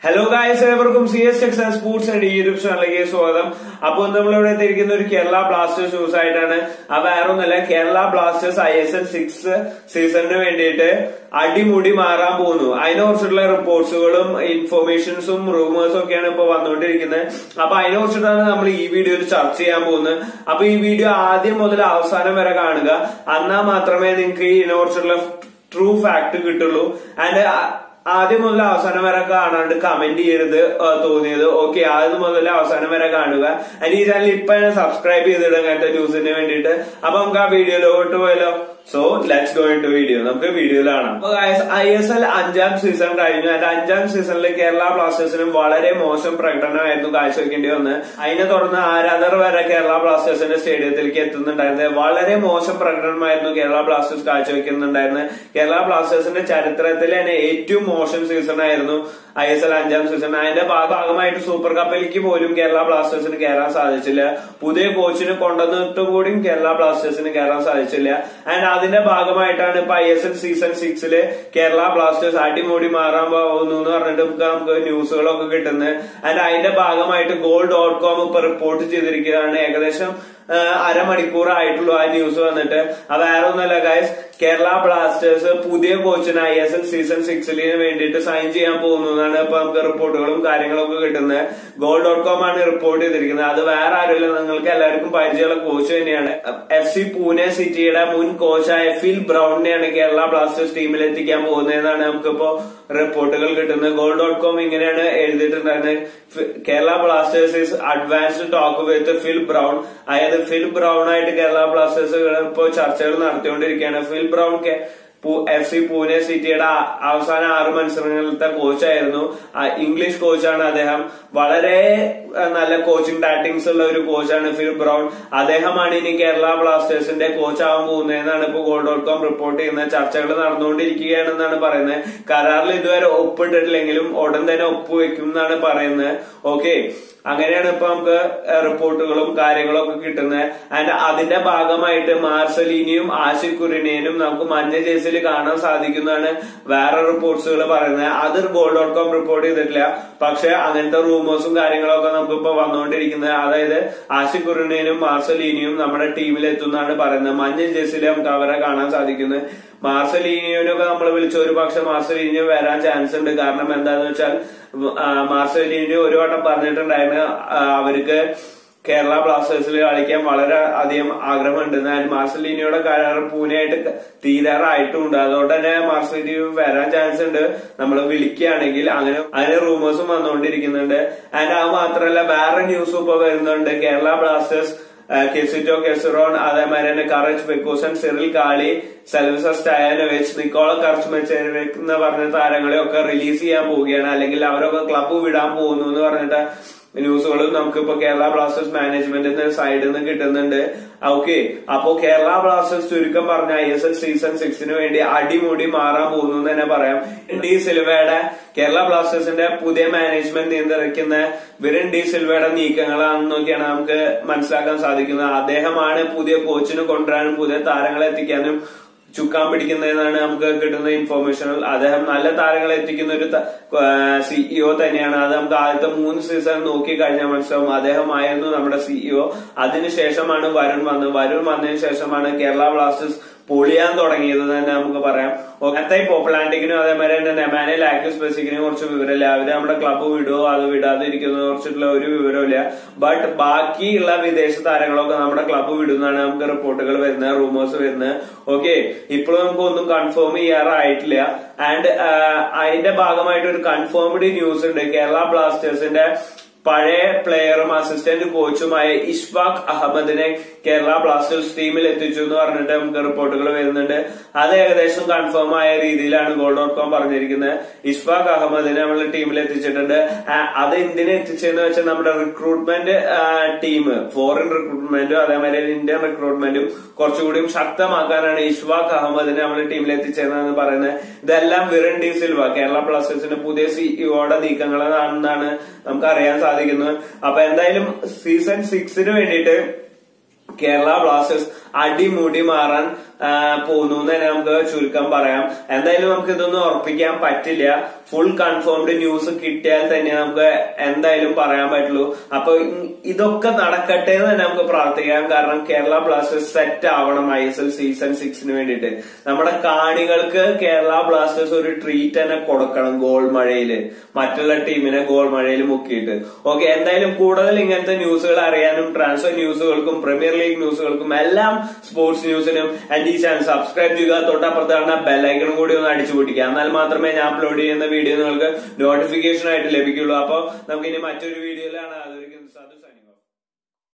Hello guys, ഏവർക്കും CS Texas Sports and YouTube ചാനലിലേക്ക് സ്വാഗതം. അപ്പോൾ നമ്മളിവിടെ എത്തിയിരിക്കുന്ന ഒരു കേരള ബ്ലാസ്റ്റേഴ്സ് ന്യൂസ് ആയിട്ടാണ്. അത് വേറൊന്നല്ല, കേരള ബ്ലാസ്റ്റേഴ്സ് ISL 6 സീസണിന് വേണ്ടിയിട്ട് അടിമുടി മാറാൻ പോകുന്നു. അതിനെ കുറിച്ചുള്ള റിപ്പോർട്ട്സുകളും ഇൻഫോർമേഷൻസും റൂമേഴ്സും ഒക്കെയാണ് ഇപ്പൊ വന്നുകൊണ്ടിരിക്കുന്നത്. അപ്പൊ അതിനെ കുറിച്ചിട്ടാണ് നമ്മൾ ഈ വീഡിയോയിൽ ചർച്ച ചെയ്യാൻ പോകുന്നത്. അപ്പൊ ഈ വീഡിയോ ആദ്യം മുതൽ അവസാനം വരെ കാണുക. എന്നാൽ മാത്രമേ നിങ്ങൾക്ക് ഇതിനെ കുറിച്ചുള്ള ട്രൂ ഫാക്ട് കിട്ടുള്ളൂ. ആൻഡ് ആദ്യം മുതൽ അവസാനം വരെ കാണാണ്ട് കമന്റ് ചെയ്യരുത് തോന്നിയത്. ഓക്കെ, ആദ്യം മുതൽ അവസാനം വരെ കാണുക. ഈ ചാനൽ ഇപ്പൊ സബ്സ്ക്രൈബ് ചെയ്തിടുക അങ്ങനത്തെ ന്യൂസിന് വേണ്ടിയിട്ട്. അപ്പൊ നമുക്ക് ആ വീഡിയോയിലോട്ട് പോയാലോ. So let's go into video. നമുക്ക് വീഡിയോയിലാണ്. അപ്പൊ ISL 5ാം സീസൺ കഴിഞ്ഞു. അതിന്റെ 5ാം സീസണിൽ കേരള ബ്ലാസ്റ്റേഴ്സിനും വളരെ മോശം പ്രകടനമായിരുന്നു കാഴ്ചവെക്കേണ്ടി വന്നത്. അതിനെ തുടർന്ന് ആരാധകർ വരെ കേരള ബ്ലാസ്റ്റേഴ്സിന്റെ സ്റ്റേഡിയത്തിലേക്ക് എത്തുന്നുണ്ടായിരുന്നത്. വളരെ മോശം പ്രകടനമായിരുന്നു കേരള ബ്ലാസ്റ്റേഴ്സ് കാഴ്ചവെക്കുന്നുണ്ടായിരുന്നത്. കേരള ബ്ലാസ്റ്റേഴ്സിന്റെ ചരിത്രത്തിലെ തന്നെ ഏറ്റവും മോശം സീസൺ ആയിരുന്നു ISL 5ാം സീസൺ. അതിന്റെ ഭാഗമായിട്ട് സൂപ്പർ കപ്പിലേക്ക് പോലും കേരള ബ്ലാസ്റ്റേഴ്സിന് കയറാൻ സാധിച്ചില്ല. പുതിയ കോച്ചിനെ കൊണ്ടുവന്നിട്ട് കൂടിയും കേരള ബ്ലാസ്റ്റേഴ്സിന് കയറാൻ സാധിച്ചില്ല. ആൻഡ് അതിന്റെ ഭാഗമായിട്ടാണ് ഇപ്പൊ ISL സീസൺ 6 കേരള ബ്ലാസ്റ്റേഴ്സ് അടിമുടി മാറാൻ പോകുന്നു എന്ന് പറഞ്ഞിട്ട് നമുക്ക് ന്യൂസുകളൊക്കെ കിട്ടുന്നത്. ആൻഡ് അതിന്റെ ഭാഗമായിട്ട് goal.com ഇപ്പൊ റിപ്പോർട്ട് ചെയ്തിരിക്കുകയാണ്. ഏകദേശം അരമണിക്കൂർ ആയിട്ടുള്ളൂ ആ ന്യൂസ് വന്നിട്ട്. അത് വേറെ ഒന്നല്ല ഗൈസ്, കേരള ബ്ലാസ്റ്റേഴ്സ് പുതിയ കോച്ചിന് ISL സീസൺ 6 വേണ്ടിയിട്ട് സൈൻ ചെയ്യാൻ പോകുന്നു എന്നാണ് ഇപ്പൊ നമുക്ക് റിപ്പോർട്ടുകളും കാര്യങ്ങളൊക്കെ കിട്ടുന്നത്. goal.com ആണ് റിപ്പോർട്ട് ചെയ്തിരിക്കുന്നത്. അത് വേറെ ആരുമില്ല, നിങ്ങൾക്ക് എല്ലാവർക്കും പരിചയമുള്ള കോച്ച് തന്നെയാണ്. FC പൂനെ സിറ്റിയുടെ മുൻ കോച്ചായ ഫിൽ ബ്രൗണിനെയാണ് കേരള ബ്ലാസ്റ്റേഴ്സ് ടീമിൽ എത്തിക്കാൻ പോകുന്നതെന്നാണ് നമുക്കിപ്പോ റിപ്പോർട്ടുകൾ കിട്ടുന്നത്. goal.com ഇങ്ങനെയാണ് എഴുതിയിട്ടുണ്ടായിരുന്നത്. Kerala Blasters is advanced talk with Phil Brown. അതായത് ഫിൽ ബ്രൗൺ ആയിട്ട് കേരള ബ്ലാസ്റ്റേഴ്സ് ഇപ്പോൾ ചർച്ചകൾ നടത്തിക്കൊണ്ടിരിക്കുകയാണ്. ഫിൽ ബ്രൗൺ FC പൂനെ സിറ്റിയുടെ അവസാന 6 മത്സരങ്ങളിലത്തെ കോച്ചായിരുന്നു. ഇംഗ്ലീഷ് കോച്ചാണ് അദ്ദേഹം. വളരെ നല്ല കോച്ചിങ് ടാക്ടിക്സ് ഉള്ള ഒരു കോച്ചാണ് ഫിൽ ബ്രൗൺ. അദ്ദേഹമാണ് ഇനി കേരള ബ്ലാസ്റ്റേഴ്സിന്റെ കോച്ചാവാൻ പോകുന്നതെന്നാണ് ഇപ്പൊ goal.com റിപ്പോർട്ട് ചെയ്യുന്നത്. ചർച്ചകൾ നടന്നുകൊണ്ടിരിക്കുകയാണെന്നാണ് പറയുന്നത്. കരാറിൽ ഇതുവരെ ഒപ്പിട്ടിട്ടില്ലെങ്കിലും ഉടൻ തന്നെ ഒപ്പുവെക്കും എന്നാണ് പറയുന്നത്. ഓക്കെ, അങ്ങനെയാണ് ഇപ്പൊ നമുക്ക് റിപ്പോർട്ടുകളും കാര്യങ്ങളൊക്കെ കിട്ടുന്നത്. ആൻഡ് അതിന്റെ ഭാഗമായിട്ട് മാർസലീനിയും ആഷിഖ് കുര്യനെയും നമുക്ക് മഞ്ഞ ജേഴ്സിയിൽ കാണാൻ സാധിക്കുന്നതാണ് വേറെ റിപ്പോർട്ട്സുകൾ പറയുന്നത്. അത് goal.com റിപ്പോർട്ട് ചെയ്തിട്ടില്ല. പക്ഷെ അങ്ങനത്തെ റൂമേഴ്സും കാര്യങ്ങളൊക്കെ നമുക്കിപ്പോ വന്നുകൊണ്ടിരിക്കുന്നത്. അതായത് ആഷിഖ് കുര്യനെയും മാർസലീനിയും നമ്മുടെ ടീമിൽ എത്തുന്നതാണ് പറയുന്നത്. മഞ്ഞ ജേഴ്സിയിൽ നമുക്ക് അവരെ കാണാൻ സാധിക്കുന്നത്. മാർസലീനിയോനൊക്കെ നമ്മൾ വിളിച്ച ഒരു പക്ഷെ മാർസലീനിയോ വരാൻ ചാൻസ് ഉണ്ട്. കാരണം എന്താന്ന് വെച്ചാൽ മാർസലീനിയോ ഒരു വട്ടം പറഞ്ഞിട്ടുണ്ടായിരുന്നു അവർക്ക് കേരള ബ്ലാസ്റ്റേഴ്സിൽ കളിക്കാൻ വളരെ അധികം ആഗ്രഹമുണ്ട്. എന്നാൽ മാർസലീനിയോയുടെ കരാർ പൂനെയായിട്ട് തീരാറായിട്ടുണ്ട്. അതുകൊണ്ട് തന്നെ മാർസലീനിയോ വരാൻ ചാൻസ് ഉണ്ട് നമ്മൾ വിളിക്കുകയാണെങ്കിൽ. അങ്ങനെ റൂമേഴ്സും വന്നുകൊണ്ടിരിക്കുന്നുണ്ട്. ആൻഡ് അത് മാത്രമല്ല, വേറെ ന്യൂസും ഇപ്പൊ വരുന്നുണ്ട്. കേരള ബ്ലാസ്റ്റേഴ്സ് കെസിറ്റോ കെസറോൺ, അതേമാതിരി തന്നെ കറച്ച് ബെക്കോസൻ, സിറിൽ കാളി, സെൽവസ സ്റ്റയാനോവിച്ച്, നിക്കോള കർച്ച്മെച്ചെറിക് എന്ന് പറഞ്ഞ താരങ്ങളെ ഒക്കെ റിലീസ് ചെയ്യാൻ പോവുകയാണ്. അല്ലെങ്കിൽ അവരൊക്കെ ക്ലബ്ബ് വിടാൻ പോകുന്നു എന്ന് പറഞ്ഞിട്ട് ന്യൂസുകളും നമുക്കിപ്പോ കേരള ബ്ലാസ്റ്റേഴ്സ് മാനേജ്മെന്റിന്റെ സൈഡിൽ നിന്ന് കിട്ടുന്നുണ്ട്. ഓക്കെ, അപ്പോ കേരള ബ്ലാസ്റ്റേഴ്സ് ചുരുക്കം പറഞ്ഞ ISL സീസൺ 6 വേണ്ടി അടിമുടി മാറാൻ പോകുന്നു എന്ന് തന്നെ പറയാം. ഡി സിൽവയുടെ കേരള ബ്ലാസ്റ്റേഴ്സിന്റെ പുതിയ മാനേജ്മെന്റ് നിയന്ത്രിക്കുന്ന വിരൻ ഡി സിൽവയുടെ നീക്കങ്ങളാണെന്നൊക്കെയാണ് നമുക്ക് മനസ്സിലാക്കാൻ സാധിക്കുന്നത്. അദ്ദേഹമാണ് പുതിയ കോച്ചിനെ കൊണ്ടുവരാനും പുതിയ താരങ്ങളെ എത്തിക്കാനും ചുക്കാൻ പിടിക്കുന്നതെന്നാണ് നമുക്ക് കിട്ടുന്ന ഇൻഫോർമേഷനുകൾ. അദ്ദേഹം നല്ല താരങ്ങളെ എത്തിക്കുന്ന ഒരു CEO തന്നെയാണ്. അത് നമുക്ക് ആദ്യത്തെ 3 സീസൺ നോക്കി കഴിഞ്ഞാൽ മനസ്സിലാവും. അദ്ദേഹമായിരുന്നു നമ്മുടെ CEO. അതിനുശേഷമാണ് വരുൺ വന്നതിന് ശേഷമാണ് കേരള ബ്ലാസ്റ്റേഴ്സ് പൊളിയാൻ തുടങ്ങിയത് തന്നെ നമുക്ക് പറയാം. അങ്ങനത്തെ പോപ്പുലാൻഡിക്കിനും അതേമാതിരി തന്നെ നെമാനെ ലാക്യൂസ് ബെസിക്കിനെ കുറിച്ച് വിവരമില്ല. അവര് നമ്മുടെ ക്ലബ്ബ് വിടുവോ അത് വിടാതെ ഇരിക്കുന്നതിനെ കുറിച്ചിട്ടുള്ള ഒരു വിവരമില്ല. ബട്ട് ബാക്കിയുള്ള വിദേശ താരങ്ങളൊക്കെ നമ്മുടെ ക്ലബ്ബ് വിടുന്നതാണ് നമുക്ക് റിപ്പോർട്ടുകൾ വരുന്നത്, റൂമേഴ്സ് വരുന്നത്. ഓക്കെ, ഇപ്പോഴും നമുക്ക് ഒന്നും കൺഫേം ചെയ്യാറായിട്ടില്ല. ആൻഡ് അതിന്റെ ഭാഗമായിട്ട് ഒരു കൺഫേംഡ് ന്യൂസ് ഉണ്ട്. കേരള ബ്ലാസ്റ്റേഴ്സിന്റെ പഴയ പ്ലെയറും അസിസ്റ്റന്റ് കോച്ചുമായ ഇഷ്ഫാഖ് അഹമ്മദിനെ കേരള ബ്ലാസ്റ്റേഴ്സ് ടീമിൽ എത്തിച്ചു എന്ന് പറഞ്ഞിട്ട് നമുക്ക് റിപ്പോർട്ടുകൾ വരുന്നുണ്ട്. അത് ഏകദേശം കൺഫേം ആയ രീതിയിലാണ് goal.com പറഞ്ഞിരിക്കുന്നത്. ഇഷ്ഫാഖ് അഹമ്മദിനെ നമ്മുടെ ടീമിൽ എത്തിച്ചിട്ടുണ്ട്. അത് എന്തിനെ എത്തിച്ചെന്ന് വെച്ചാൽ നമ്മുടെ റിക്രൂട്ട്മെന്റ് ടീം, ഫോറിൻ റിക്രൂട്ട്മെന്റും അതേമാതിരി ഇന്ത്യൻ റിക്രൂട്ട്മെന്റും കുറച്ചുകൂടിയും ശക്തമാക്കാനാണ് ഇഷ്ഫാഖ് അഹമ്മദിനെ നമ്മുടെ ടീമിൽ എത്തിച്ചതെന്നാണ് പറയുന്നത്. ഇതെല്ലാം വിരൻ ഡി സിൽവ കേരള ബ്ലാസ്റ്റേഴ്സിന്റെ പുതിയ CEOയുടെ നീക്കങ്ങളാണെന്നാണ് നമുക്ക് അറിയാൻ സാധിക്കുന്നത്. അപ്പൊ എന്തായാലും സീസൺ 6 വേണ്ടിയിട്ട് കേരള ബ്ലാസ്റ്റേഴ്സ് അടിമുടി മാറാൻ പോകുന്നു എന്ന് തന്നെ നമുക്ക് ചുരുക്കം പറയാം. എന്തായാലും നമുക്ക് ഇതൊന്നും ഉറപ്പിക്കാൻ പറ്റില്ല. ഫുൾ കൺഫേംഡ് ന്യൂസ് കിട്ടിയാൽ തന്നെ നമുക്ക് എന്തായാലും പറയാൻ പറ്റുള്ളൂ. അപ്പൊ ഇതൊക്കെ നടക്കട്ടെ എന്ന് തന്നെ നമുക്ക് പ്രാർത്ഥിക്കാം. കാരണം കേരള ബ്ലാസ്റ്റേഴ്സ് സെറ്റ് ആവണം ISL സീസൺ 6 വേണ്ടിയിട്ട്. നമ്മുടെ കാണികൾക്ക് കേരള ബ്ലാസ്റ്റേഴ്സ് ഒരു ട്രീറ്റ് തന്നെ കൊടുക്കണം ഗോൾ മഴയില്, മറ്റുള്ള ടീമിനെ ഗോൾ മഴയിൽ മുക്കിയിട്ട്. ഓക്കെ, എന്തായാലും കൂടുതൽ ഇങ്ങനത്തെ ന്യൂസുകൾ അറിയാനും ട്രാൻസ്ഫർ ന്യൂസുകൾക്കും പ്രീമിയർ ലീഗ് ന്യൂസുകൾക്കും എല്ലാം സ്പോർട്സ് ന്യൂസിനും എന്റെ ഈ ചാനൽ സബ്സ്ക്രൈബ് ചെയ്യുക. തൊട്ടപ്പുറത്ത് കാണുന്ന ബെല്ലൈക്കണും കൂടി ഒന്ന് അടിച്ചു പൊട്ടിക്കുക. എന്നാൽ മാത്രമേ ഞാൻ അപ്ലോഡ് ചെയ്യുന്ന വീഡിയോ നിങ്ങൾക്ക് നോട്ടിഫിക്കേഷൻ ആയിട്ട് ലഭിക്കുള്ളൂ. അപ്പൊ നമുക്ക് ഇനി മറ്റൊരു വീഡിയോയിലാണ്